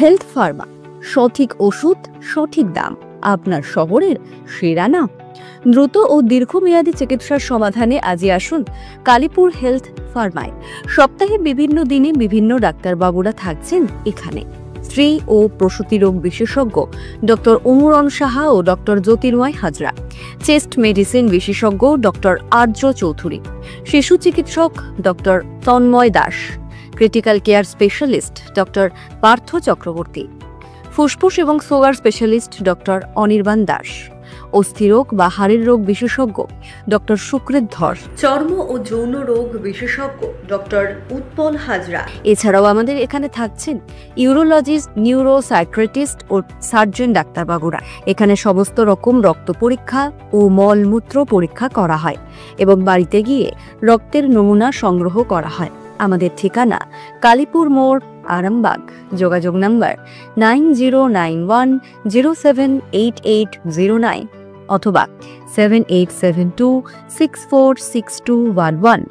Health Pharma, সঠিক ওষুধ, সঠিক দাম, আপনার শহরের সেরা নাম। দ্রুত ও দীর্ঘমেয়াদী চিকিৎসার সমাধানে আজই আসুন কালীপুর হেলথ ফার্মায়। সপ্তাহে বিভিন্ন দিনে বিভিন্ন ডাক্তারবাবুরা থাকছেন এখানে। স্ত্রী ও প্রসূতি রোগ বিশেষজ্ঞ ডক্টর অমুরন সাহা ও doctor Jyotirmoy Hazra, chest medicine বিশেষজ্ঞ ডক্টর আর্য চৌধুরী, শিশু চিকিৎসক doctor Tanmoy Das, critical care specialist doctor Partha Chakraborty, ফুসফুস এবং sugar specialist doctor Anirban Das, অস্থিরোগ বা হাড়ের রোগ বিশেষজ্ঞ ডক্টর সুকৃত ধর, চর্ম ও যৌন রোগ বিশেষজ্ঞ ডক্টর উৎপল হাজরা। এছাড়াও আমাদের এখানে থাকছেন ইউরোলজিস্ট, নিউরো সাইকিয়াট্রিস্ট ও সার্জন ডাক্তারবাবুরা। এখানে সমস্ত রকম রক্ত পরীক্ষা ও মলমূত্র পরীক্ষা করা হয় এবং বাড়িতে গিয়ে রক্তের নমুনা সংগ্রহ করা হয়। আমাদের ঠিকানা কালীপুর মোড়, আরামবাগ। যোগাযোগ নাম্বার 9091078809 অথবা 7872646211।